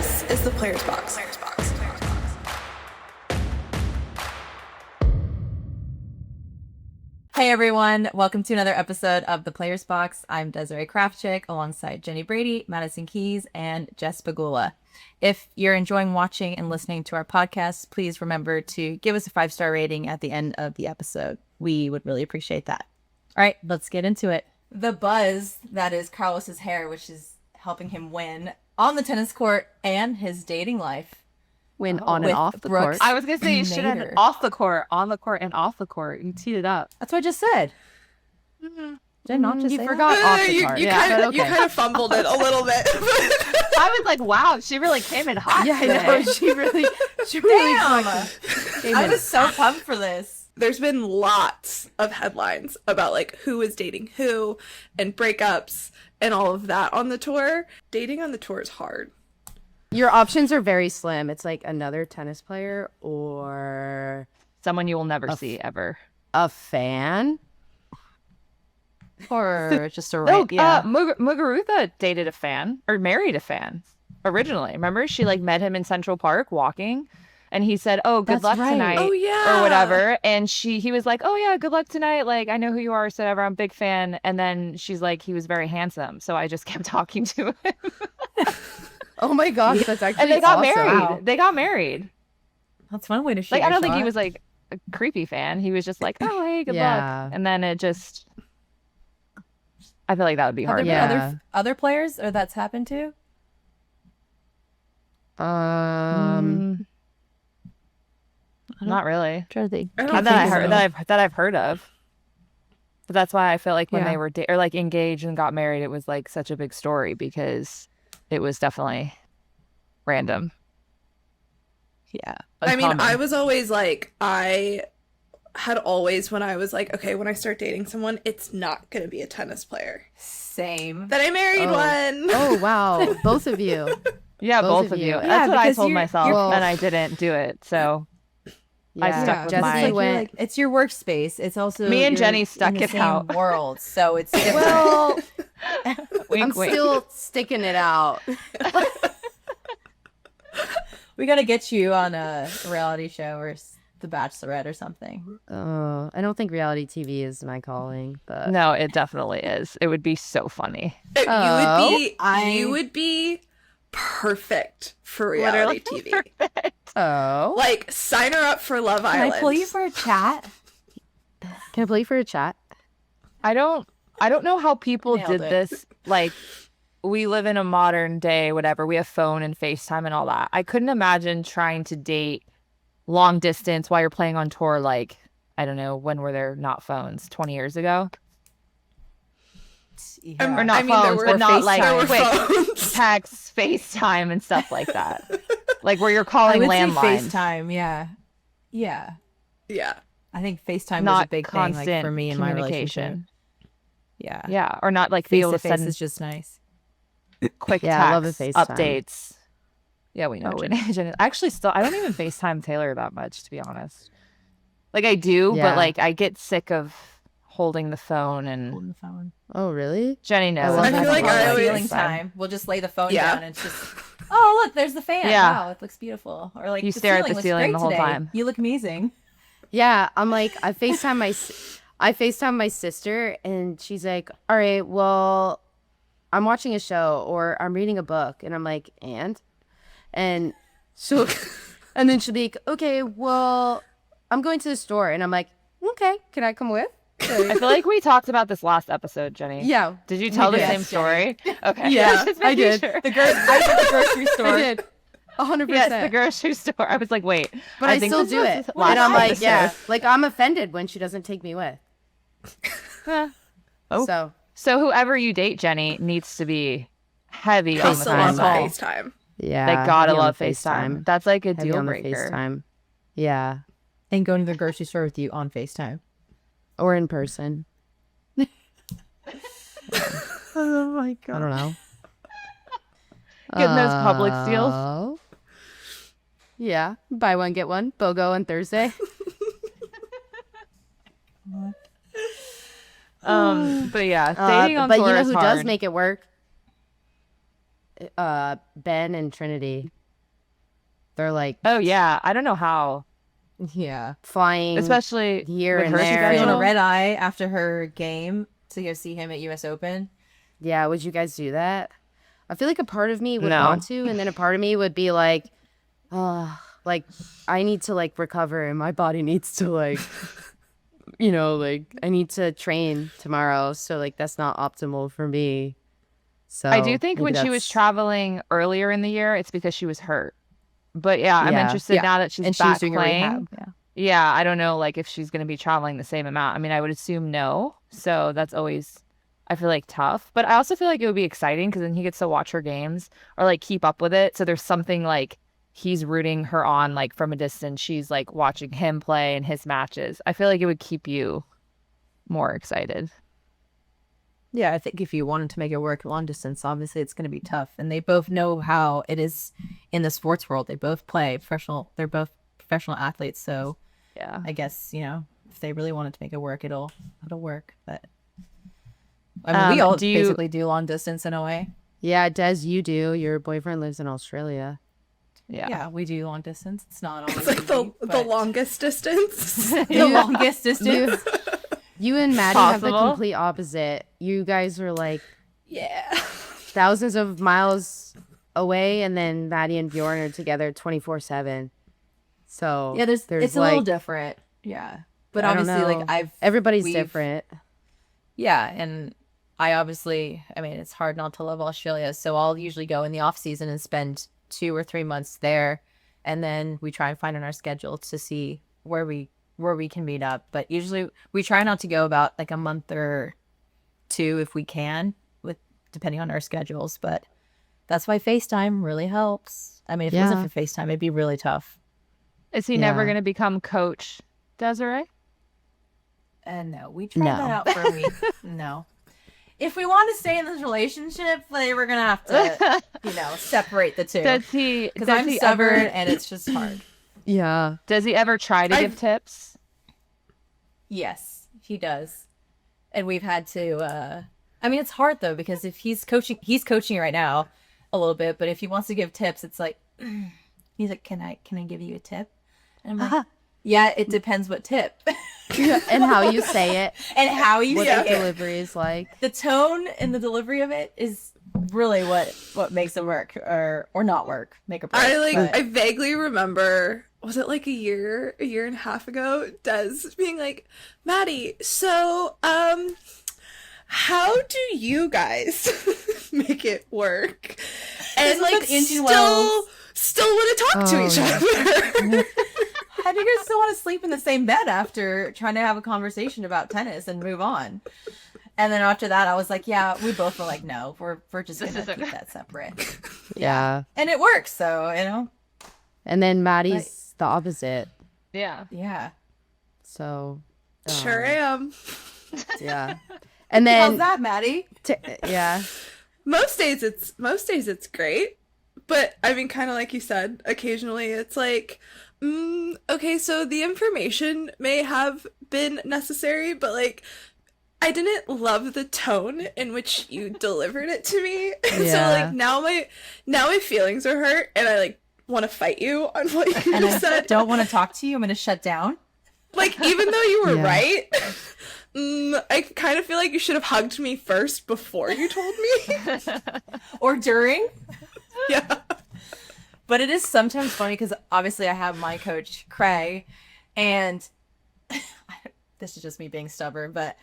This is the Players Box. Hey everyone, welcome to another episode of The Players Box. I'm Desiree Kraftchick alongside Jenny Brady, Madison Keys, and Jess Pagula. If you're enjoying watching and listening to our podcast, please remember to give us a 5-star rating at the end of the episode. We would really appreciate that. All right, let's get into it. The buzz that is Carlos's hair, which is helping him win on the tennis court and his dating life. Win on and off the Brooks court. I was going to say you should have Nader. off the court, on the court, and off the court. You teed it up. That's what I just said. Did I not just You say forgot that? off the You court. kind of fumbled it a little bit. I was like, wow, she really came in hot. Yeah, I know. today. She really Damn! came I in. was so pumped for this. There's been lots of headlines about like who is dating who and breakups and all of that on the tour. Dating on the tour is hard. Your options are very slim. It's like another tennis player or Someone you will never see ever. a fan. Or just a No, yeah. Muguruza dated a fan or married a fan originally. Remember, she like met him in Central Park walking, and he said, "Oh, good That's luck right. tonight," Oh, yeah. or whatever. And he was like, "Oh yeah, good luck tonight. Like I know who you are, so whatever. I'm a big fan." And then she's like, "He was very handsome," so I just kept talking to him. Oh my gosh, that's actually And they got awesome. married. Wow. They got married. That's one way to shoot Like I your don't think he shot. was like a creepy fan. He was just like, "Oh hey, good Yeah. luck." And then it just, I feel like that would be Have hard. there been Yeah. other players or that's happened to? Not really. Trying to think. I don't Not that I think heard so. that I've heard of. But that's why I feel like when Yeah. they were or like engaged and got married, it was like such a big story because it was definitely random. Yeah. I mean, Uncommon. I was always like, I had always, when I was like, okay, when I start dating someone, it's not going to be a tennis player. Same. Then I married one. Oh wow, both of you. Yeah, both both of of you. you. That's Yeah, what I because told you're- myself, you're- and I didn't do it. So I Yeah. stuck with Jesse mine. You're went. like, it's your workspace. It's also Me and you're Jenny stuck in the it same out. world, so it's different. Well, wink, I'm wink. still sticking it out. We gotta get you on a reality show or The Bachelorette or something. I don't think reality TV is my calling, but No, it definitely is. It would be so funny. You would be perfect for reality TV. oh, Like, sign her up for Love Can Island. I pull you for a chat? can I play for a chat? I don't know how people Nailed did it. this. Like, we live in a modern day, whatever. We have phone and FaceTime and all that. I couldn't imagine trying to date long distance while you're playing on tour. Like, I don't know, when were there not phones? 20 years ago? Yeah. Or not I mean, there phones, were- but not FaceTime. like There were quick phones. texts, FaceTime, and stuff like that. Like where you're I calling would say landlines. FaceTime. Yeah. Yeah. Yeah. I think FaceTime was Not a big thing constant like, for me in my relationship. communication. Yeah. Yeah, or not like be Face able to to face send is just nice. quick Yeah, I love a texts, FaceTime. updates. Yeah, we know. Oh, Jenny. Actually, still, I don't even FaceTime Taylor that much, to be honest. Like I do, Yeah. but like I get sick of holding the phone, and On the phone. Oh really? Jenny knows. love I feel like I always- Feeling time. We'll just lay the phone Yeah. down and it's just, oh look, there's the fan. Yeah. Wow, it looks beautiful. Or like You stare at the looks ceiling great the whole today. time. You look amazing. Yeah, I'm like I FaceTime my sister and she's like, "All right, well, I'm watching a show or I'm reading a book." And I'm like, and so and then she'll be like, "Okay, well, I'm going to the store." And I'm like, "Okay, can I come with?" I feel like we talked about this last episode, Jenny. Yeah. Did you tell the did. same story? Okay. Yeah, Just I making did. sure. I did the grocery store. I did. 100%. Yes, the grocery store. I was like, wait. But I think still this do was it. the last And I'm like, episode. yeah, like I'm offended when she doesn't take me with. Oh. So, So whoever you date, Jenny, needs to be heavy on the Hustle on the phone. FaceTime. yeah. They gotta heavy on love the FaceTime. That's like a Heavy deal on the breaker. FaceTime. Yeah. And going to the grocery store with you on FaceTime. Or in person. Oh my I don't know. Getting those Publix deals. Oh. Yeah. Buy one, get one. BOGO on Thursday. But yeah, dating on but tour you know is who hard. does make it work? Ben and Trinity. They're like Oh yeah, I don't know how. Yeah. flying Especially here with and her there. Feeling schedule. a red eye after her game to go see him at US Open. Yeah, would you guys do that? I feel like a part of me would No. want to, and then a part of me would be like, like I need to like recover, and my body needs to like, like I need to train tomorrow, so like that's not optimal for me. So I do think maybe when she was that's- traveling earlier in the year, it's because she was hurt. But yeah, I'm Yeah. interested Yeah. now that she's And she back was doing a playing. rehab. Yeah. Yeah, I don't know like if she's going to be traveling the same amount. I mean, I would assume no. So that's always, I feel like, tough. But I also feel like it would be exciting because then he gets to watch her games or like keep up with it. So there's something like he's rooting her on like from a distance. She's like watching him play in his matches. I feel like it would keep you more excited. Yeah, I think if you wanted to make it work long distance, obviously it's going to be tough. And they both know how it is in the sports world. They both play professional. They're both professional athletes. So Yeah. I guess, if they really wanted to make it work, it'll work. But I mean, we all basically do long distance in a way. Yeah, Des, you do. Your boyfriend lives in Australia. Yeah, we do long distance. It's not always It's like easy, the but longest distance. the longest distance. You and Maddie have the Possible. complete opposite. You guys are like Yeah. thousands of miles away, and then Maddie and Bjorn are together 24/7. So Yeah, it's a like, little different. Yeah, but I don't obviously, know. like everybody's we've- different. Yeah, and I mean, it's hard not to love Australia, so I'll usually go in the off season and spend 2 or 3 months there, and then we try and find on our schedule to see where we can meet up. But usually we try not to go about like a month or 2 if we can, with depending on our schedules. But that's why FaceTime really helps. I mean, if it wasn't for FaceTime, it'd be really tough. Is he never Yeah. going to become coach, Desiree? And no, we tried No. that out for a week. No. If we want to stay in this relationship, like, we're gonna have to, separate the two. Does he? Because Does I'm he stubborn ever? and it's just hard. Yeah. Does he ever try to give tips? Yes, he does. And we've had to. I mean, it's hard though because if he's coaching right now a little bit. But if he wants to give tips, it's like he's like, "Can I give you a tip?" And I'm like, "Yeah, it depends what tip." And how you say it, And how you what say the it. delivery is like. The tone and the delivery of it is really what makes it work or not work. Make or break. I vaguely remember, was it like a year and a half ago, Des being like, Maddie, so how do you guys make it work? And like but engine wells. still want to talk to each other. How do you guys still want to sleep in the same bed after trying to have a conversation about tennis and move on? And then after that, I was like, yeah, we both were like, no, we're just going to keep that separate. Yeah. And it works. So, And then Maddie's the opposite. Yeah. yeah. So Sure am. yeah. And How's then that, Maddie? yeah. Most days it's great, but I mean, kind of like you said, occasionally it's like, okay, so the information may have been necessary, but like, I didn't love the tone in which you delivered it to me. So Yeah. like now my feelings are hurt, and I like want to fight you on what you And I said. don't want to talk to you. I'm going to shut down. Like, even though you were Yeah. right, I kind of feel like you should have hugged me first before you told me. Or during. Yeah. But it is sometimes funny because obviously I have my coach, Craig, and this is just me being stubborn, but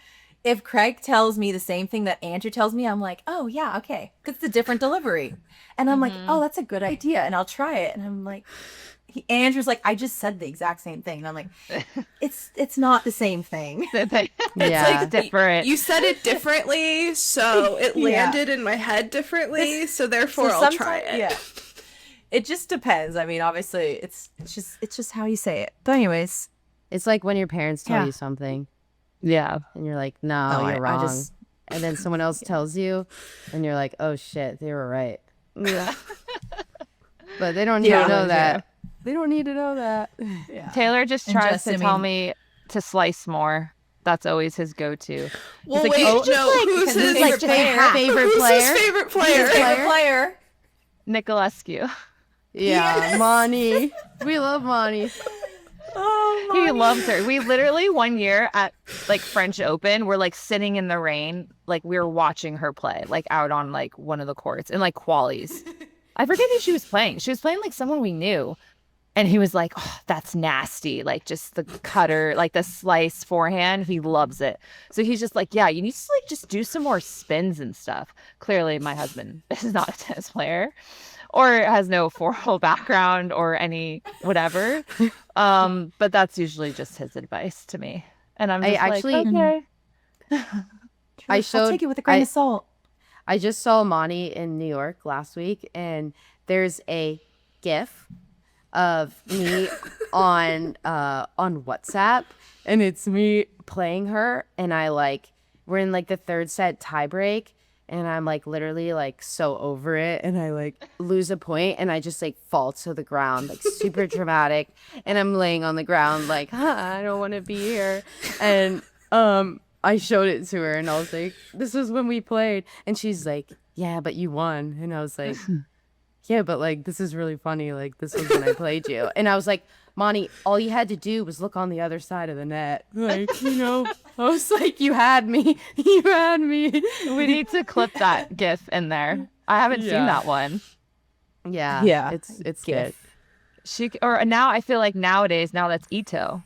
if Craig tells me the same thing that Andrew tells me, I'm like, oh, yeah, okay. Because it's a different delivery. And I'm like, oh, that's a good idea. And I'll try it. And I'm like, Andrew's like, I just said the exact same thing. And I'm like, it's not the same thing. Yeah. It's different. You said it differently, so it Yeah. landed in my head differently, so therefore I'll try it. Yeah. It just depends. I mean, obviously, it's just how you say it. But anyways, It's like when your parents tell Yeah. you something yeah. and you're like, no, Oh, you're I wrong. just- And then someone else tells you and you're like, oh shit, they were right. yeah. But they don't need Yeah. to know that. They don't need to know that. Yeah. Taylor just And tries Jess, to I tell mean- me to slice more. That's always his go-to. Well, like, wait, oh, no, who's because his it's like just a favorite favorite Who's player? his favorite player? Favorite player. Nicolescu. Yeah, Yes! Monty. We love Monty. Oh, He loves her. We literally one year at like French Open, we're like sitting in the rain, like we were watching her play, like out on like one of the courts in like qualies. I forget who she was playing. She was playing like someone we knew. And he was like, oh, that's nasty. Like just the cutter, like the slice forehand. He loves it. So he's just like, yeah, you need to like just do some more spins and stuff. Clearly, my husband is not a tennis player or has no formal background or any whatever. But that's usually just his advice to me. And I'm just actually- like, okay. I I'll showed- take it with a grain I- of salt. I just saw Monty in New York last week, and there's a GIF of me on WhatsApp, and it's me playing her, and we're in like the third set tiebreak, and I'm like literally like so over it, and I like lose a point, and I just like fall to the ground, like super dramatic, and I'm laying on the ground like, I don't want to be here, and I showed it to her, and I was like, this is when we played, and she's like, yeah, but you won, and I was like, yeah, but like this is really funny, like this was when I played you, and I was like, Monty, all you had to do was look on the other side of the net, like, you know. I was like, you had me. We need to clip that GIF in there. I haven't seen that one. Yeah, Yeah, it's good. Or now I feel like nowadays, now that's Ito.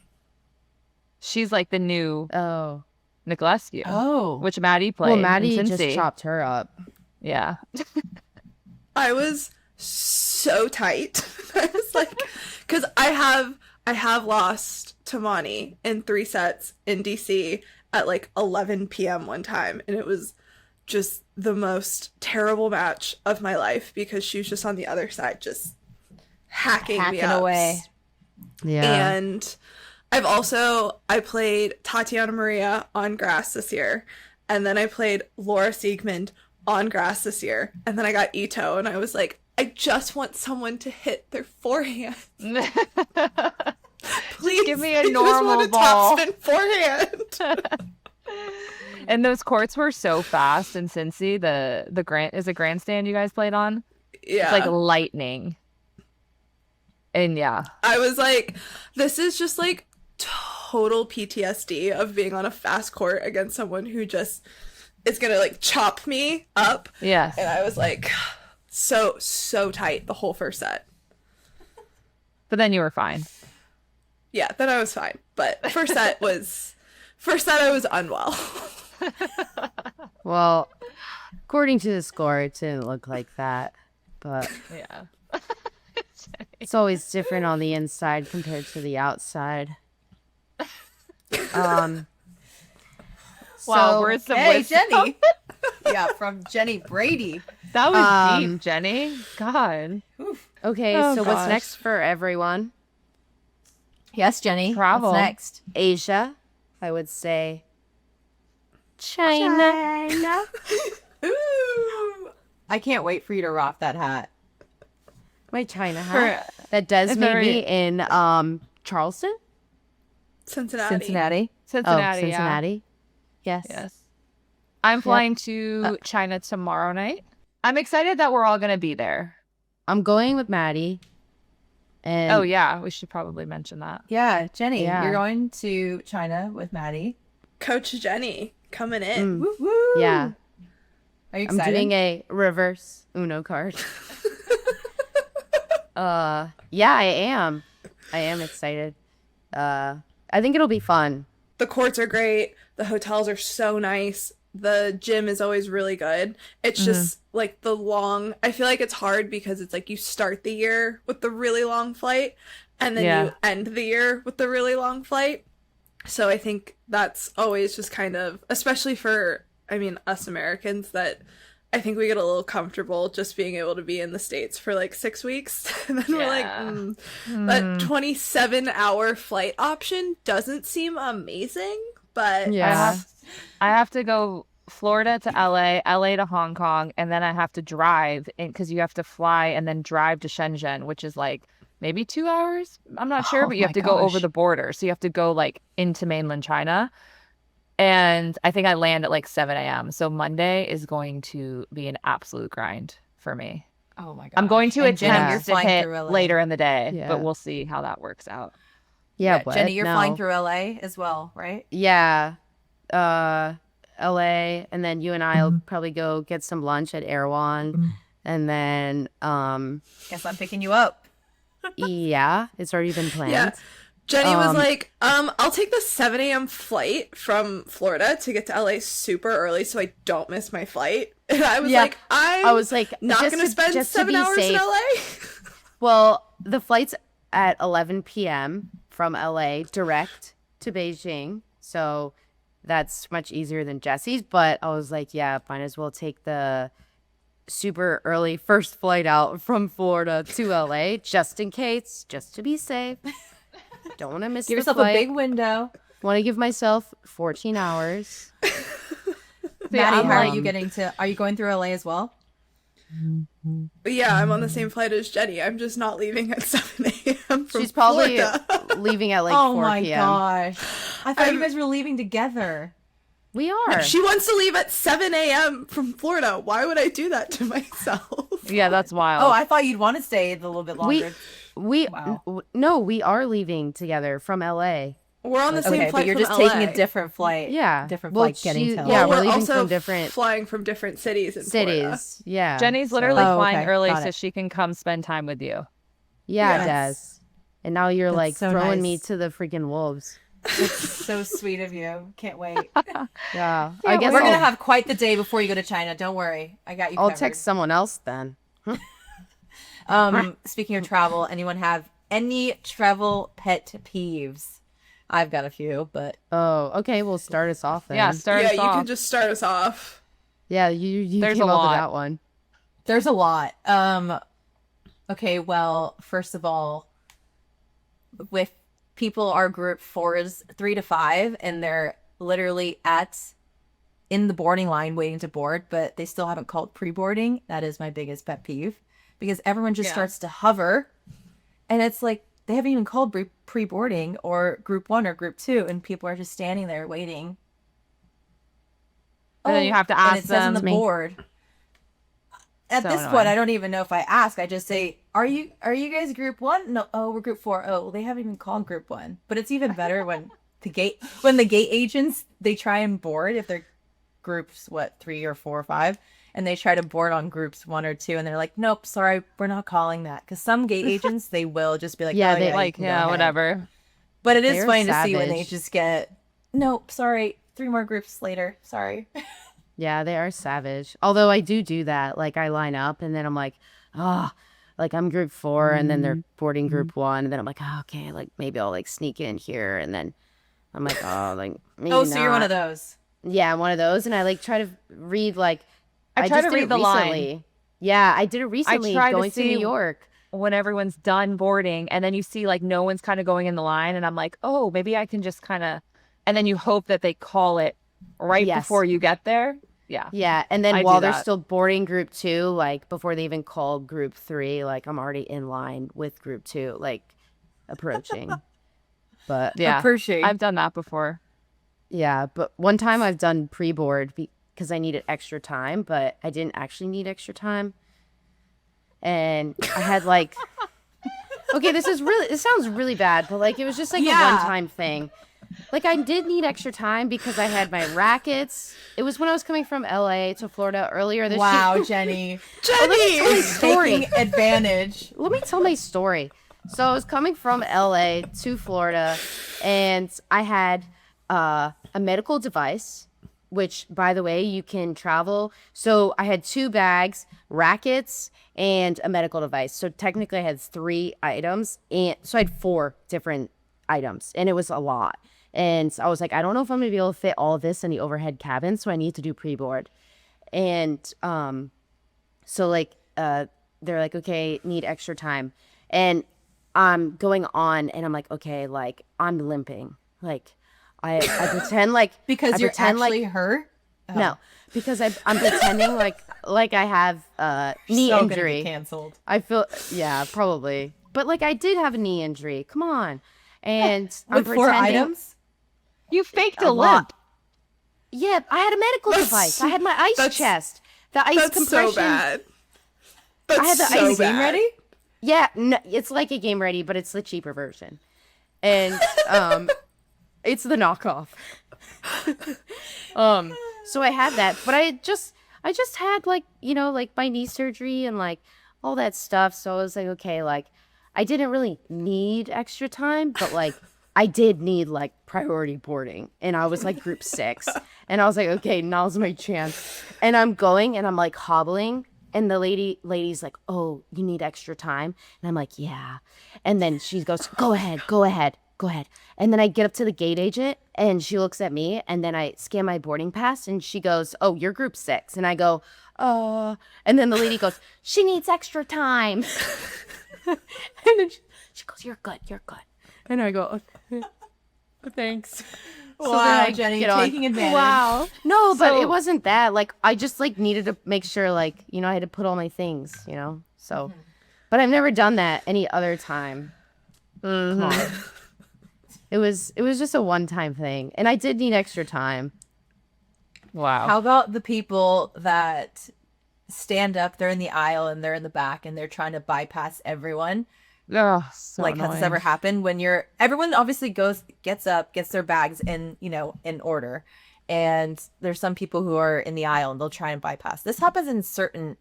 She's like the new Oh, Nicolescu, Oh. which Madi played. well, Maddie in just Cincy. chopped her up. Yeah. I was so tight. I was like, because I have lost to Mani in 3 sets in DC at like 11 p.m. one time, and it was just the most terrible match of my life because she was just on the other side, just hacking me up. away. Yeah, And I played Tatiana Maria on grass this year, and then I played Laura Siegmund on grass this year, and then I got Ito, and I was like, I just want someone to hit their forehand. Please give me a I just normal want a ball. topspin forehand. And those courts were so fast in Cincy. The grandstand you guys played on? Yeah. It's like lightning. And yeah. I was like, this is just like total PTSD of being on a fast court against someone who just is gonna like chop me up. Yes. And I was like, so tight the whole first set. But then you were fine. Yeah, then I was fine. But first set I was unwell. well, according to the score, it didn't look like that, but Yeah. it's always different on the inside compared to the outside. Wow, so- words of Hey, wisdom. Jenny. Yeah, from Jenny Brady. That was Um, deep, Jenny. God. Okay, Oh, so what's gosh. next for everyone? Yes, Jenny. Travel. What's next? Asia, I would say. China. Ooh. I can't wait for you to rock that hat. My China hat. For That Des It's made very- me in Charleston? Cincinnati. Cincinnati. Cincinnati. Oh, Cincinnati. Yes. Yes. I'm flying to China tomorrow night. I'm excited that we're all going to be there. I'm going with Maddie. And Oh, yeah. We should probably mention that. Yeah, Jenny, Yeah. you're going to China with Maddie. Coach Jenny coming in. Woo woo. yeah, Are you I'm excited? doing a reverse Uno card. Yeah, I am. I am excited. I think it'll be fun. The courts are great. The hotels are so nice. The gym is always really good. It's just like I feel like it's hard because it's like you start the year with the really long flight and then Yeah. you end the year with the really long flight. So I think that's always just kind of, especially for, us Americans, that I think we get a little comfortable just being able to be in the States for like 6 weeks. And then we're like, that 27-hour flight option doesn't seem amazing, but Yeah. I have to go Florida to LA to Hong Kong, and then I have to drive because you have to fly and then drive to Shenzhen, which is like maybe 2 hours. I'm not sure, Oh but you have my to go over gosh. the border. So you have to go like into mainland China. And I think I land at like 7 a.m. So Monday is going to be an absolute grind for me. Oh my god. I'm going to And Jenny, you're attempt to flying hit through LA. later in the day, Yeah. but we'll see how that works out. Yeah, what? Jenny, you're No. flying through LA as well, right? Yeah. LA, and then you and I'll probably go get some lunch at Erewhon. And then Guess I'm picking you up. yeah, it's already been planned. Yeah. Jenny was like, I'll take the 7 a.m. flight from Florida to get to LA super early so I don't miss my flight. And I was Yeah. like, I was like, not just going to spend just to 7 be hours safe. in LA. Well, the flight's at 11 p.m. from LA direct to Beijing. So that's much easier than Jesse's. But I was like, yeah, might as well take the super early first flight out from Florida to LA just in case, just to be safe. Don't want to miss Give the yourself flight. a big window. Want to give myself 14 hours. Maddie, I'm how are like- you getting to? Are you going through LA as well? But yeah, I'm on the same flight as Jenny. I'm just not leaving at 7 a.m. from She's probably Florida. leaving at like Oh 4 my p.m. gosh. I thought you guys were leaving together. We are. She wants to leave at 7 a.m. from Florida. Why would I do that to myself? Yeah, that's wild. Oh, I thought you'd want to stay a little bit longer. We no, we are leaving together from LA. We're on the same Okay, flight but you're from just LA. taking a different flight. Yeah. Different Well, flight getting she- to LA. yeah, Well, we're we're leaving also from different- flying from different cities in Florida. Cities. Yeah. Jenny's So- literally Oh, flying okay. early Got so it. she can come spend time with you. Yeah, Yes. Des. And now you're That's like so throwing me nice. to the freaking wolves. That's so sweet of you. Can't wait. Yeah. I guess We're I'll, gonna have quite the day before you go to China. Don't worry. I got you I'll covered. text someone else then. Speaking of travel, anyone have any travel pet peeves? I've got a few, but Oh, okay. Well, start us off then. Yeah, start Yeah, us you off. can just start us off. Yeah, you There's came a up with lot. that one. there's a lot. Okay, well, first of all, with people are group 4s 3 to 5 and they're literally in the boarding line waiting to board, but they still haven't called pre-boarding. That is my biggest pet peeve because everyone just Yeah. starts to hover and it's like they haven't even called pre-boarding or group 1 or group 2 and people are just standing there waiting. And then you have to and ask it says on the them. Me. board. At So this annoying. point, I don't even know if I ask. I just say, "Are you guys group 1?" No, oh, we're group 4. Oh, well, they haven't even called group 1. But it's even better when the gate agents they try and board if they're groups 3 or 4 or 5, and they try to board on groups 1 or 2, and they're like, "Nope, sorry, we're not calling that." Because some gate agents they will just be like, Yeah, "Oh, they- yeah, you Like, can go yeah, ahead." whatever. But it is They're funny to see when they savage. just get, "Nope, sorry, 3 more groups later, sorry." Yeah, they are savage. Although I do that. Like I line up and then I'm like, oh, like I'm group 4 and then they're boarding group 1 and then I'm like, oh, okay, like maybe I'll like sneak in here and then I'm like, oh, like maybe Oh, so you're one not. of those. Yeah, I'm one of those and I like try to read like I try just to did read it the line. recently. Yeah, I did it recently try to going to New see- York. When everyone's done boarding and then you see like no one's kind of going in the line and I'm like, oh, maybe I can just kind of, and then you hope that they call it right Yes. before you get there. Yeah. Yeah, and then I do while they're that. still boarding group 2, like before they even call group 3, like I'm already in line with group 2, like approaching. But Yeah. Appreciate. I've done that before. yeah, but one time I've done pre-board because I needed extra time, but I didn't actually need extra time. And I had like, okay, this sounds really bad, but like it was just like Yeah. a one-time thing. Like I did need extra time because I had my rackets. It was when I was coming from LA to Florida earlier this Wow, year. Jenny. Jenny! Taking advantage. Let me tell my story. So I was coming from LA to Florida, and I had a medical device, which, by the way, you can travel. So I had 2 bags, rackets, and a medical device. So technically, I had 3 items, and so I had 4 different items, and it was a lot. And I was like, I don't know if I'm gonna be able to fit all of this in the overhead cabin, so I need to do pre-board. And so like they're like, okay, need extra time. And I'm going on and I'm like, okay, like I'm limping. Like I pretend like Because I you're pretend like- actually hurt? Oh. no, because I'm pretending like I have knee So gonna get injury. canceled. I feel yeah, probably. But like I did have a knee injury. Come on. And I'm With 4 pretending items? You faked A a lot. limp. Yeah, I had a medical That's- device. I had my ice that's- chest. The ice That's compression. so bad. That's I had the so ice bad. ready? Yeah, no, it's like a Game Ready, but it's the cheaper version. And it's the knockoff. So I had that, but I just had like, like my knee surgery and like all that stuff. So I was like, okay, like I didn't really need extra time, but like I did need like priority boarding. And I was like group 6. And I was like, okay, now's my chance. And I'm going and I'm like hobbling. And the lady's like, oh, you need extra time? And I'm like, yeah. And then she goes, go ahead. And then I get up to the gate agent and she looks at me and then I scan my boarding pass and she goes, oh, you're group 6. And I go, and then the lady goes, she needs extra time. And then she goes, you're good. And I go, oh, thanks. Wow, then I Jenny, get on. taking advantage. Wow. No, but So- it wasn't that. Like, I just, like, needed to make sure, like, I had to put all my things, So, but I've never done that any other time. Come on. It was just a one-time thing. And I did need extra time. Wow. How about the people that stand up, they're in the aisle and they're in the back and they're trying to bypass everyone? Ugh, so Like, has this ever annoying. happened when everyone obviously gets up, gets their bags in order. And there's some people who are in the aisle and they'll try and bypass. This happens in certain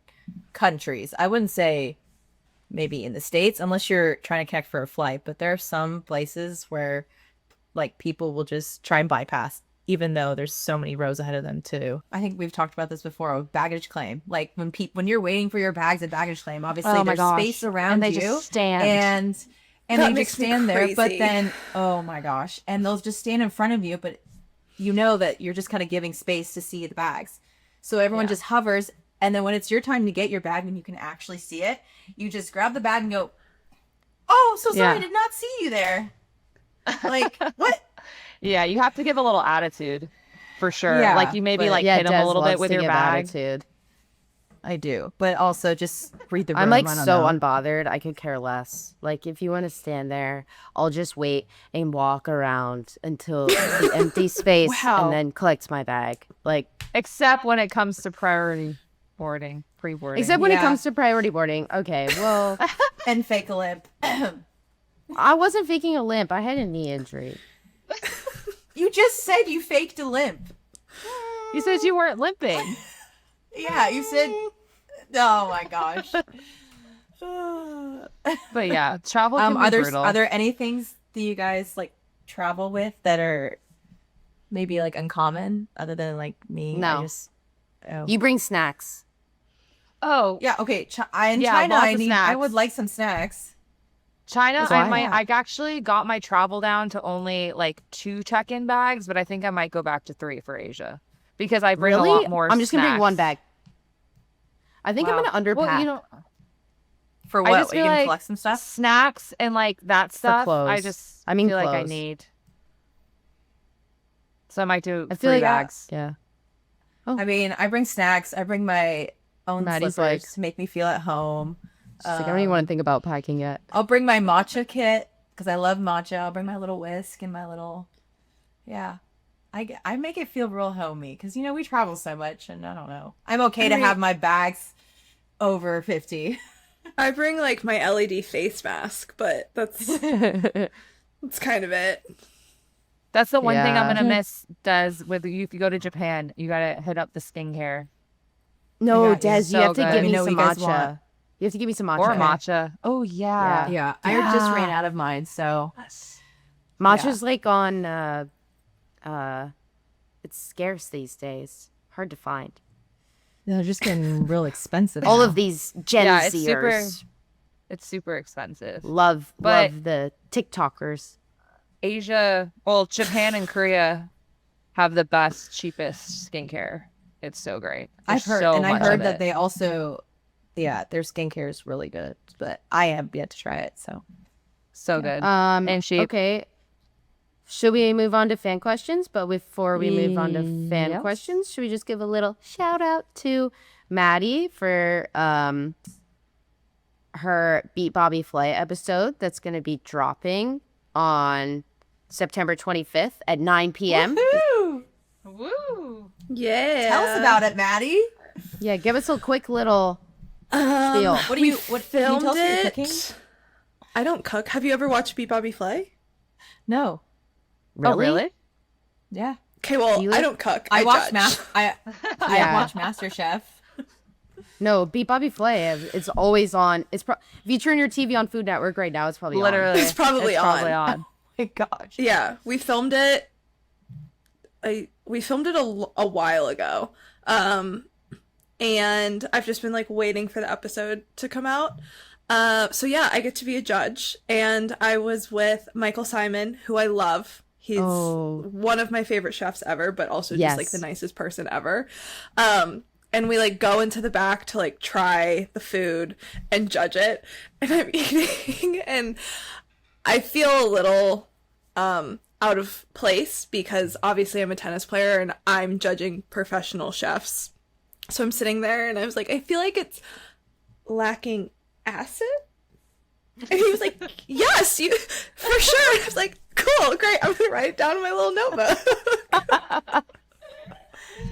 countries. I wouldn't say maybe in the States, unless you're trying to connect for a flight, but there are some places where like people will just try and bypass, even though there's so many rows ahead of them too. I think we've talked about this before with baggage claim. Like when you're waiting for your bags at baggage claim, obviously Oh my there's gosh. space around And they you. just stand. And That they makes just me stand there. But crazy. then, oh my gosh. And they'll just stand in front of you, but you know that you're just kind of giving space to see the bags. So everyone just hovers. And then when it's your time to get your bag and you can actually see it, you just grab the bag and go, oh, so sorry, Yeah. I did not see you there. Like, what? Yeah, you have to give a little attitude for sure. Yeah, like you maybe but- like Yeah, hit them a Des little bit loves with to your give bag. attitude. I do. But also just read the room. I'm like I don't so know. unbothered. I could care less. Like if you want to stand there, I'll just wait and walk around until the empty space Wow. and then collect my bag. Like Except when it comes to priority boarding, pre-boarding. except when it Yeah. comes to priority boarding. Okay, well, And fake a limp. I wasn't faking a limp. I had a knee injury. You just said you faked a limp. You said you weren't limping. Yeah, you said. Oh my gosh. But yeah, travel can be brutal. Are there any things that you guys like travel with that are maybe like uncommon other than like me? No. Oh. You bring snacks. Oh, Yeah. Okay. In Yeah, China, lots I of I snacks. would like some snacks. China, So I actually got my travel down to only like 2 check-in bags, but I think I might go back to 3 for Asia because I bring Really? a lot more. I'm just gonna bring one snacks. bag. I think I'm Wow. gonna underpack. Well, you know, For I what? just Are you feel gonna like collect some stuff? snacks and like that stuff. I clothes. just I mean feel like I clothes. need. So I might do I feel 3 like bags. Yeah. I mean, I bring snacks. I bring my own Maddie's slippers like- to make me feel at home. She's like, I don't even want to think about packing yet. I'll bring my matcha kit because I love matcha. I'll bring my little whisk and my little, yeah. I make it feel real homey because we travel so much and I don't know. I'm okay to have my bags over 50. I bring like my LED face mask, but that's kind of it. That's the one thing I'm Yeah. gonna miss. Does with you if you go to Japan, you gotta hit up the skincare No, Yeah, Des, so you have to good. give Let me me know what some you guys matcha. want. You have to give me some matcha. or matcha. Oh yeah. Yeah, I just ran out of mine, so Matcha's like on it's scarce these days. Hard to find. they're just getting real expensive. All of these Gen Yeah, it's Zers It's super expensive. love But- the TikTokers. Asia, well, Japan and Korea have the best, cheapest skincare. It's so great. I've There's heard, so and I much heard of that it. they also, their skincare is really good, but I have yet to try it. So so good. And cheap. Okay. Should we move on to fan questions? But before we move on to fan Yes. questions, should we just give a little shout out to Maddie for her Beat Bobby Flay episode that's going to be dropping on September 25th at 9 p.m. Woo! Yeah. tell us about it, Maddie. Yeah, give us a quick little Steal. What do you what can you filmed tell us what you're it. cooking? I don't cook. Have you ever watched Beat Bobby Flay? No. Really? Oh, really? Yeah. Okay, well, You I like- don't cook. I watched judge. I Yeah. watched MasterChef. No, Beat Bobby Flay. It's always on. If you turn your TV on Food Network right now, it's probably on. Literally. It's probably probably on. on. My gosh. Yeah, we filmed it. We filmed it a while ago, and I've just been like waiting for the episode to come out. So yeah, I get to be a judge, and I was with Michael Simon, who I love. He's one of my favorite chefs ever, but also just like the nicest person ever. And we like go into the back to like try the food and judge it, and I'm eating, and I feel a little out of place because obviously I'm a tennis player and I'm judging professional chefs. So I'm sitting there and I was like, I feel like it's lacking acid. And he was like, yes, you for sure. And I was like, cool, great. I'm gonna write it down in my little notebook.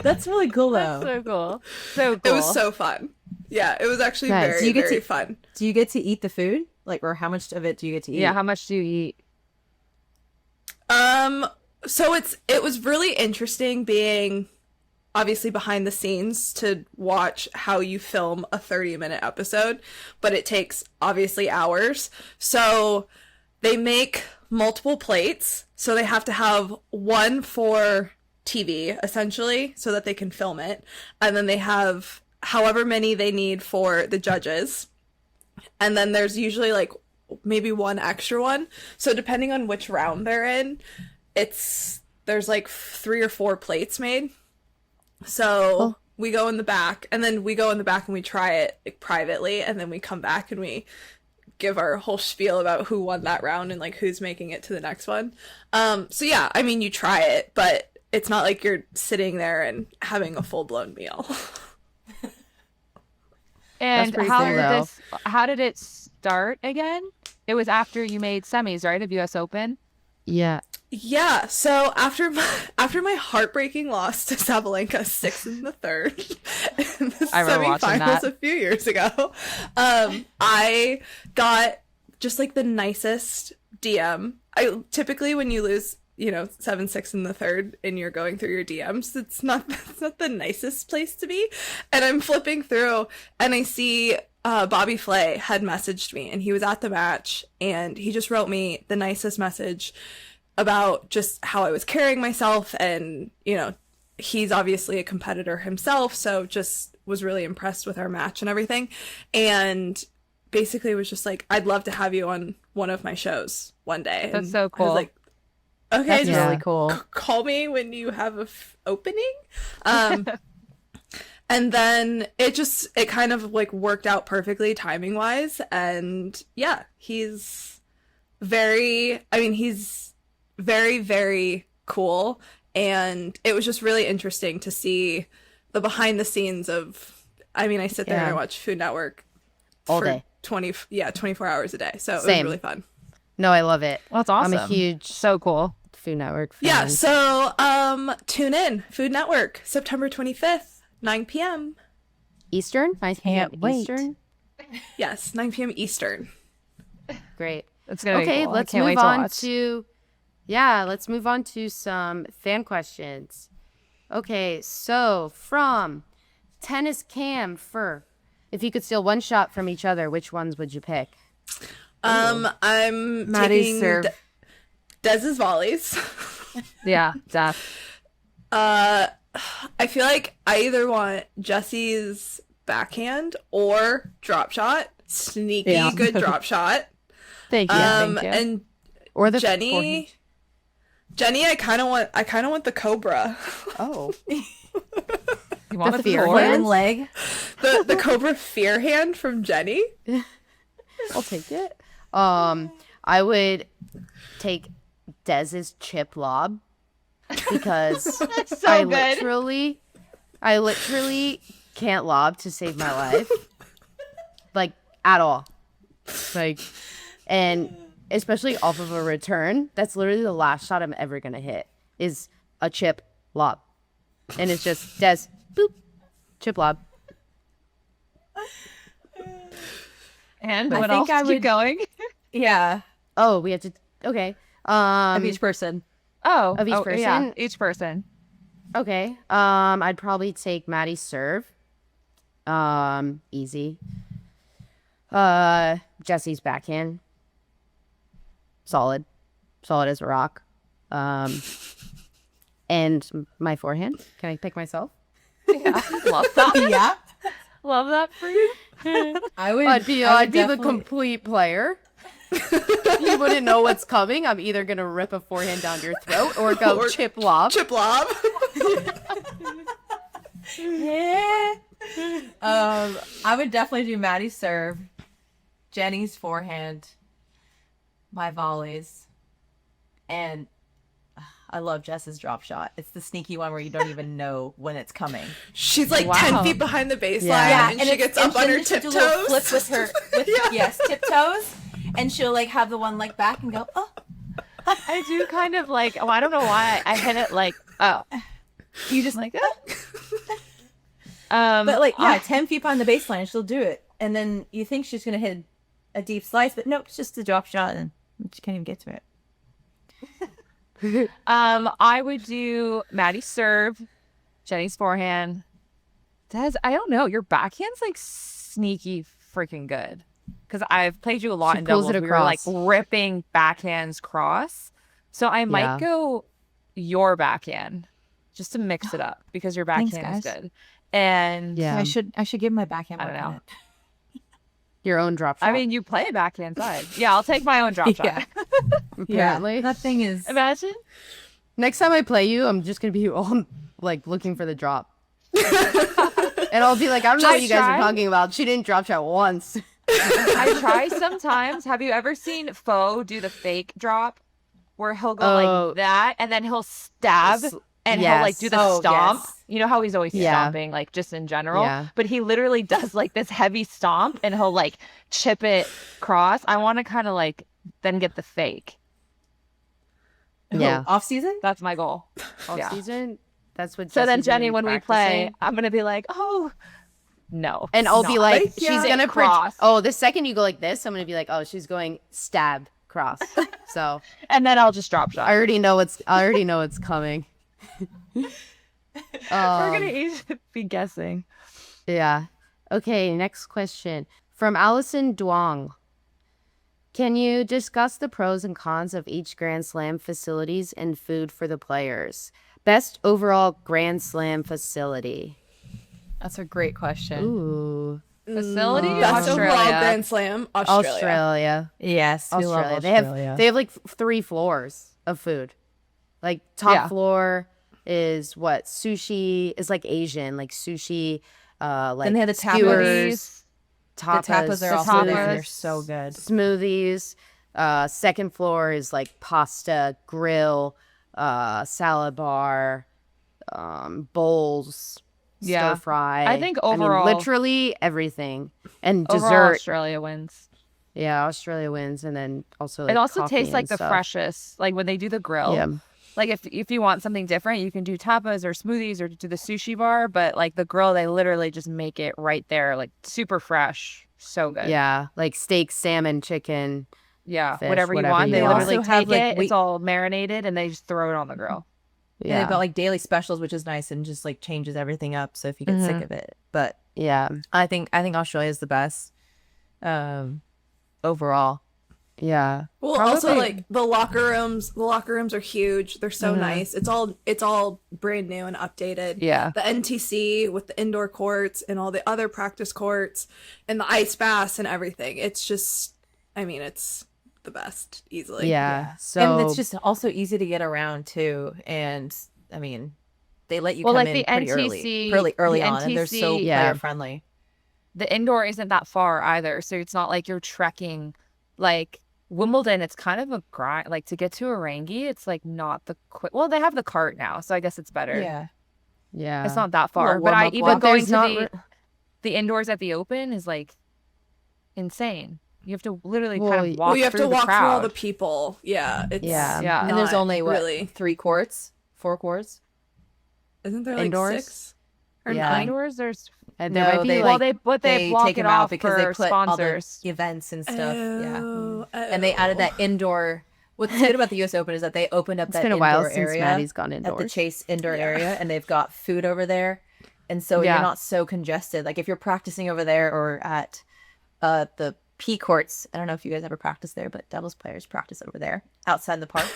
That's really cool though. So cool. So cool. It was so fun. Yeah, it was actually Nice. very, Do you get very to- fun. Do you get to eat the food? Like, or how much of it do you get to eat? Yeah, how much do you eat? So it was really interesting being obviously behind the scenes to watch how you film a 30-minute episode, but it takes obviously hours. So they make multiple plates, so they have to have one for TV essentially so that they can film it, and then they have however many they need for the judges, and then there's usually like maybe one extra one, so depending on which round they're in, there's like 3 or 4 plates made. So we go in the back, and then we go in the back and we try it like, privately, and then we come back and we give our whole spiel about who won that round and like who's making it to the next one. So yeah, I mean, you try it, but it's not like you're sitting there and having a full-blown meal. And pretty how cool, did though. how did it start again? It was after you made semis, right, of US Open? Yeah. Yeah, so after my heartbreaking loss to Sabalenka 6 in the third in the I remember watching semifinals that. a few years ago, I got just like the nicest DM. I typically when you lose, 7-6 in the third and you're going through your DMs, it's not the nicest place to be. And I'm flipping through and I see Bobby Flay had messaged me, and he was at the match, and he just wrote me the nicest message about just how I was carrying myself, and he's obviously a competitor himself, so just was really impressed with our match and everything, and basically was just like, I'd love to have you on one of my shows one day. That's And so I cool. was like, okay, That's just really cool. call me when you have a opening. And then it kind of like worked out perfectly timing wise, and yeah, he's very very cool, and it was just really interesting to see the behind the scenes of, I sit there and I watch Food Network All for day. 24 hours a day, so it was Same. really fun. No, I love it. Well, that's awesome. I'm a huge So cool. Food Network fan. Yeah, so tune in Food Network September 25th, 9 p.m. Eastern? 9 p.m. Can't wait. Eastern? Yes, 9 p.m. Eastern. Great. It's gonna be Okay, cool. let's I can't wait move to on watch. to let's move on to some fan questions. Okay, so from Tennis Cam Fur, if you could steal one shot from each other, which ones would you pick? I'm Maddie's taking serve. Dez's volleys. Yeah, Def. I feel like I either want Jesse's backhand or drop shot. Sneaky Yeah. good drop shot. Thank you. Thank you. And Or the Jenny, I kind of want the cobra. Oh, you want the the fear forward? hand? One leg. The cobra fear hand from Jenny. I'll take it. I would take Dez's chip lob because So I good. literally can't lob to save my life, like at all. Like, and especially off of a return, that's literally the last shot I'm ever gonna hit is a chip lob, and it's just Dez boop chip lob. And I what think else? I Keep would- going. Yeah, Oh, we have to. Okay. of each person. Oh, Of each Yeah, person? each person. Okay. I'd probably take Maddie's serve. Easy. Jesse's backhand. Solid. Solid as a rock. And my forehand. Can I pick myself? Yeah, love that. Yeah, Love that for you. I would. I'd be the definitely- complete player. You wouldn't know what's coming. I'm either gonna rip a forehand down your throat or go Or chip lob. Chip lob. Yeah. I would definitely do Maddie's serve, Jenny's forehand, my volleys, and I love Jess's drop shot. It's the sneaky one where you don't even know when it's coming. She's like Wow. 10 feet behind the baseline, Yeah. and she gets up on her she'll do a little tiptoes. flip with her, yes, tiptoes, and she'll like have the one like back and go, oh. I do kind of like. Oh, I don't know why I hit it like. Oh, You just like. But like, yeah, 10 feet behind the baseline, she'll do it. And then you think she's going to hit a deep slice, but nope, it's just a drop shot and she can't even get to it. I would do Maddie's serve, Jenny's forehand. Des, I don't know. Your backhand's like sneaky freaking good. Because I've played you a lot She in pulls doubles. it We were like across. ripping backhands cross. So I might Yeah. go your backhand just to mix it up because your Thanks, backhand is guys. good. And Yeah. I should give my backhand I more don't know. credit. Your own drop shot. I mean, you play backhand side. Yeah, I'll take my own drop shot. Yeah. apparently. Yeah, that thing is. Imagine. Next time I play you, I'm just gonna be all like looking for the drop. And I'll be like, I don't know what you guys are talking about. She didn't drop shot once. I try sometimes. Have you ever seen Foe do the fake drop where he'll go Oh. like that and then he'll stab and he'll like yes. do the Oh, stomp? yes. You know how he's always Yeah. stomping, like just in general? Yeah. But he literally does like this heavy stomp and he'll like chip it cross. I want to kind of like then get the fake. Yeah. Off season? That's my goal. Off Yeah. season. That's what. So then Jesse's Jenny, been when we play, practicing. I'm going to be like, oh, no. And I'll be like, Like, she's yeah. gonna Cross. Oh, the second you go like this, I'm gonna be like, oh, she's going stab cross. So And then I'll just drop shot. I already know it's coming. We're going to each be guessing. Yeah. Okay, next question. From Allison Duong. Can you discuss the pros and cons of each Grand Slam facilities and food for the players? Best overall Grand Slam facility. That's a great question. Ooh. Facility? Best overall Australia. Grand Slam, Australia. Australia. Yes, we love Australia. Australia. They have like 3 floors of food. Like top Yeah. floor is what? Sushi is like Asian, like sushi, like Then they have the tapas. skewers, The tapas are the also tapas. good. They're so good. smoothies. Second floor is like pasta, grill, salad bar, bowls, Yeah. stir fry. I think mean, overall- literally everything. And Overall, dessert. Australia wins. Yeah, Australia wins, and then also like, It also coffee tastes like and the stuff. freshest. Like when they do the grill. Yeah. Like if you want something different, you can do tapas or smoothies or do the sushi bar. But like the grill, they literally just make it right there, like super fresh. So good. Yeah, like steak, salmon, chicken. Yeah. Fish, whatever you whatever want. you They want. literally Also have, take like, it. wheat- It's all marinated and they just throw it on the grill. Yeah, Yeah, they've got like daily specials, which is nice and just like changes everything up. So if you get sick of it, but yeah, I think Australia is the best overall. yeah. Well, also like the locker rooms are huge. They're so nice. It's all brand new and updated. Yeah. The NTC with the indoor courts and all the other practice courts and the ice baths and everything. It's just, I mean, it's the best easily. Yeah. So And it's just also easy to get around too. And I mean, they let you Well, come like in the pretty NTC early the on, and they're so NTC Yeah. player friendly. The indoor isn't that far either. So it's not like you're trekking. Like Wimbledon, it's kind of a grind. Like to get to Orangi, it's like not the quick. Well, they have the cart now, so I guess it's better. Yeah, yeah, It's not that far. Little But I warm-up even walk. going There's to not the indoors at the Open is like insane. You have to literally Well, kind of walk Well, you have through to the walk through all crowd. the people. Yeah. It's Yeah. Yeah. and there's not only what really. 4 courts. Isn't there like Indoors? 6 or Yeah. 9? Indoors, there's And there might be well, like they block take it them out off because for they put sponsors. all the events and stuff. Yeah. Oh, And they added that indoor. What's good about the U.S. Open is that they opened up it's that been a indoor while since area Maddie's gone at the indoors. Chase indoor area, and they've got food over there, and so Yeah. you're not so congested. Like if you're practicing over there or at the P courts. I don't know if you guys ever practice there, but Devils players practice over there outside the park,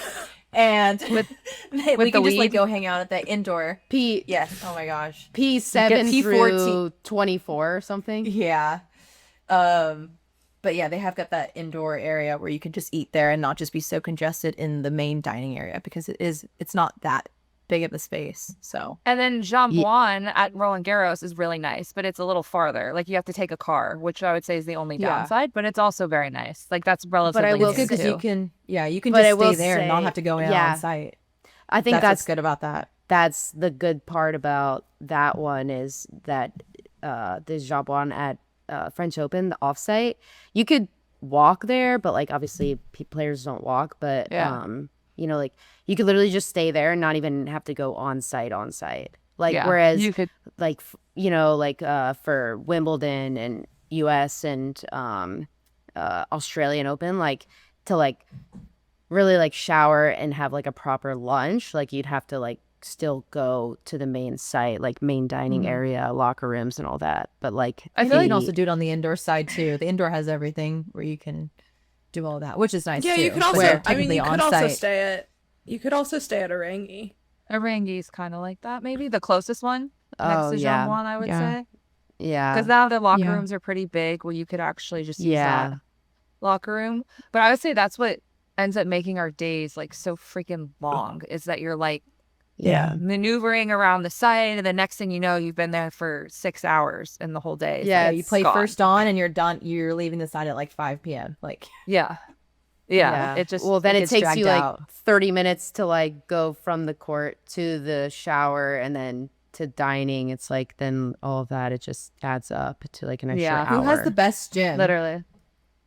and we the can just like weed? go hang out at the indoor. P Yes. Oh my gosh. P7 P14. through 24 or something. Yeah. But yeah, they have got that indoor area where you can just eat there and not just be so congested in the main dining area because it's not that big of a space. So And then Jambon at Roland Garros is really nice, but it's a little farther. Like you have to take a car, which I would say is the only Yeah. downside, but it's also very nice. Like that's relatively will it's good because say- you can But I just will stay there and not say- have to go in yeah. on site. I think That's that's what's good about that. that's the good part about that one is that the Jabon at French Open, the offsite, you could walk there, but like obviously players don't walk, but Yeah. you know, like you could literally just stay there and not even have to go on site. Like Yeah. whereas You could like you know, like for Wimbledon and US and Australian Open, like to like really like shower and have like a proper lunch, like you'd have to like still go to the main site, like main dining area, locker rooms and all that. But like I feel the- like you can also do it on the indoor side too. The indoor has everything where you can do all that, which is nice. Yeah, too. you could also. Where I mean, technically you could on also site. stay at. You could also stay at Orangi. Orangi's kind of like that, maybe the closest one next Oh, to yeah. Jambon, I would Yeah. say. yeah. Because now the locker Yeah. rooms are pretty big where you could actually just use Yeah. that locker room. But I would say that's what ends up making our days like so freaking long is that you're like Yeah. maneuvering around the site and the next thing you know you've been there for 6 hours and the whole day is Yeah, like, You play gone. first on and you're done. You're leaving the side at like 5 p.m. Like yeah it just well, then it gets takes you dragged like out. 30 minutes to like go from the court to the shower and then to dining. It's like then all of that, it just adds up to like an extra Yeah. hour. who has the best gym? literally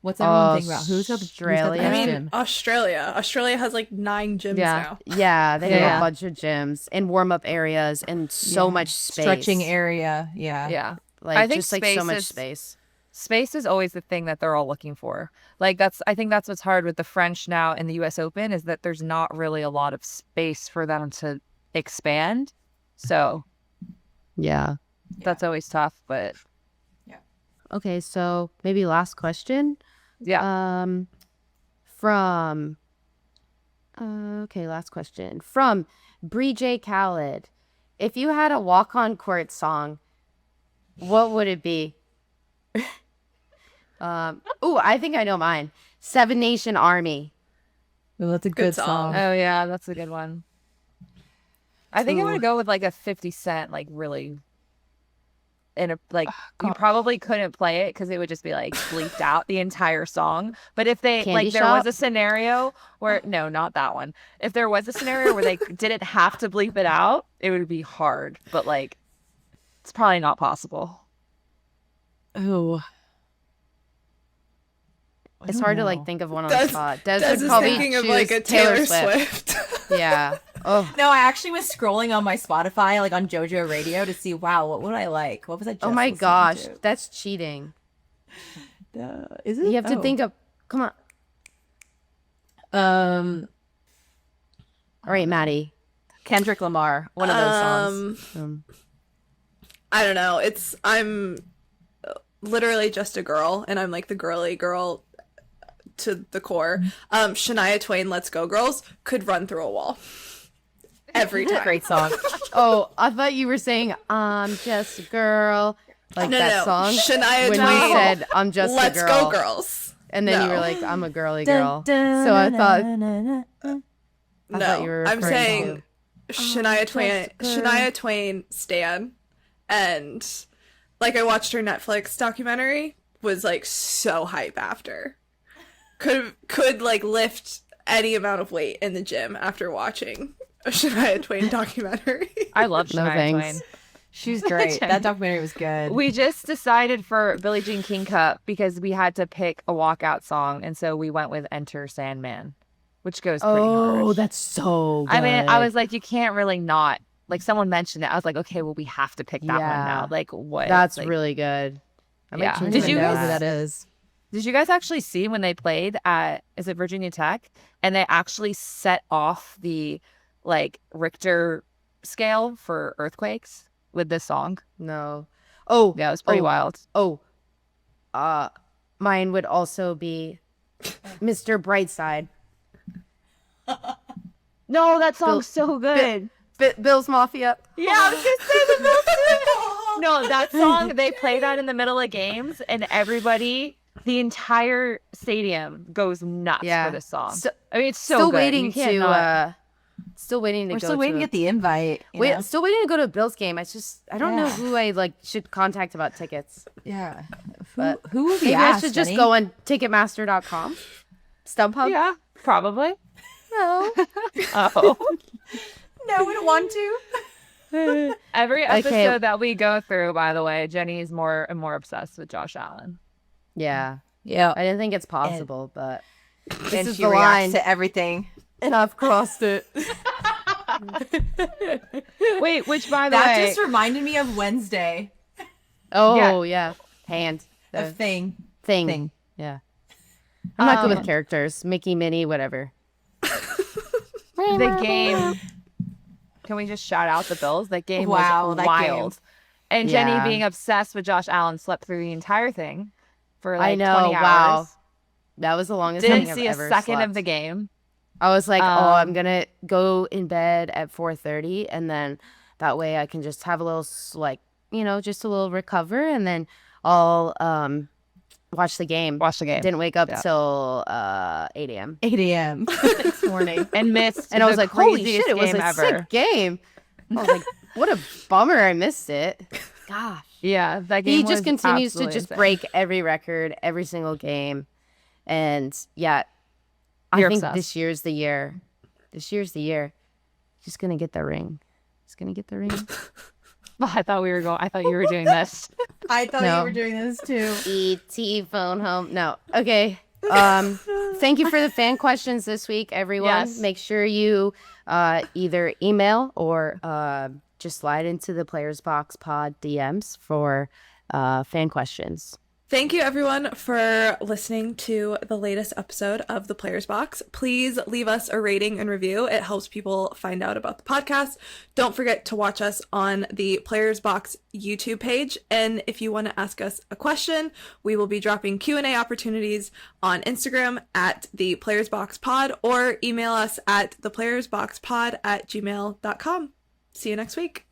What's everyone thinking about? Who's got the Australia. best I mean, gym? Australia has like 9 gyms Yeah. now. Yeah, they have Yeah. a bunch of gyms and warm up areas and so Yeah. much space. Stretching area. Yeah. yeah Like I think just like so much space is- space. space is always the thing that they're all looking for. Like I think that's what's hard with the French now in the US Open is that there's not really a lot of space for them to expand. So Yeah. that's always tough, but Okay, so maybe last question. yeah. From okay, last question. From Bree J. Khaled. If you had a walk-on court song, what would it be? I think I know mine. Seven Nation Army. Well, that's a Good good song. song. Oh yeah, that's a good one. I think I'm Ooh. gonna go with like a 50 Cent, like really in a like you probably couldn't play it because it would just be like bleeped out the entire song. But if they Candy like there Shop? was a scenario where no, not that one. If there was a scenario where they didn't have to bleep it out, it would be hard. But like it's probably not possible. Oh. It's hard to like think of one on Des- the spot. Des Des would is probably thinking of choose like a Taylor Swift. Yeah. Oh. No, I actually was scrolling on my Spotify, like on JoJo Radio, to see, wow, what would I like? What was I just Oh my listening gosh, to? that's cheating. Is it? You have to Oh. think of. Come on. All right, Maddie. Kendrick Lamar, one of those songs. I don't know. I'm literally just a girl, and I'm like the girly girl to the core. Shania Twain, "Let's Go Girls" could run through a wall every time. Great song. Oh, I thought you were saying "I'm just a girl," like No, that no, song. Shania When Twain, you said "I'm just "Let's a girl," Go Girls," and then you were No. like, "I'm a girly girl." So I thought no, you were I'm referring saying Shania Twain stan, and like I watched her Netflix documentary, was like so hype after. Could like lift any amount of weight in the gym after watching a Shania Twain documentary. I love No Shania thanks. Twain. She's great. That documentary was good. We just decided for Billie Jean King Cup because we had to pick a walkout song, and so we went with Enter Sandman, which goes pretty hard. that's so. Good. I mean, I was like, you can't really not like someone mentioned it. I was like, okay, well, we have to pick that one Yeah. now. Like what? That's like, really good. I might Yeah. change Did my you know notes. who guys- that is? Did you guys actually see when they played at, is it Virginia Tech? And they actually set off the like Richter scale for earthquakes with this song. No. Oh, Yeah, it was pretty wild. Oh, mine would also be Mr. Brightside. No, that Bill- song's so good. Bill's Mafia. Yeah, I was gonna say the Bill. No, that song, they play that in the middle of games, and everybody, the entire stadium goes nuts Yeah. for this song. So- I mean, it's so Still good. waiting You can't to not- still waiting to We're go still waiting to to get the invite. you Wait, know? still waiting to go to a Bills game. I don't know Yeah. who I like should contact about tickets. Yeah. But Who will be Maybe asked, I should just Jenny? go on Ticketmaster.com. StubHub. Yeah, probably. No. Oh. No, we don't want to. Every Okay. episode that we go through, by the way, Jenny is more and more obsessed with Josh Allen. Yeah. Yeah. I didn't think it's possible, but And this is she the reacts line. to everything. And I've crossed it. Wait, which by the That way, just reminded me of Wednesday. Oh, yeah. Hand. A The thing. thing. Yeah. I'm not good Um, with characters. Mickey, Minnie, whatever. the game. Can we just shout out the Bills? That game Wow, was that wild. game. And Yeah. Jenny being obsessed with Josh Allen slept through the entire thing for I like know, 20 wow. hours. That was the longest Didn't thing I've see a ever second slept. of the game. I was like, I'm Um, gonna go in bed at 4:30, and then that way I can just have a little just a little recover, and then I'll watch the game. Watch the game. Didn't wake up Yeah. till 8 a.m. 8 a.m. this morning. And missed and I was the like, holy craziest shit, it was game a ever. sick game. I was like, what a bummer I missed it. Gosh. Yeah, that game He was just continues to absolutely just insane. break every record, every single game. And yeah, You're I think obsessed. this year's the year. This year's the year. He's gonna get the ring. He's gonna get the ring. I thought you were doing this. I thought No. you were doing this too. E.T. phone home. No. Okay. Thank you for the fan questions this week, everyone. Yes. Make sure you either email or just slide into the Players Box Pod DMs for fan questions. Thank you, everyone, for listening to the latest episode of The Players Box. Please leave us a rating and review. It helps people find out about the podcast. Don't forget to watch us on the Players Box YouTube page. And if you want to ask us a question, we will be dropping Q&A opportunities on Instagram at theplayersboxpod or email us at theplayersboxpod@gmail.com. See you next week.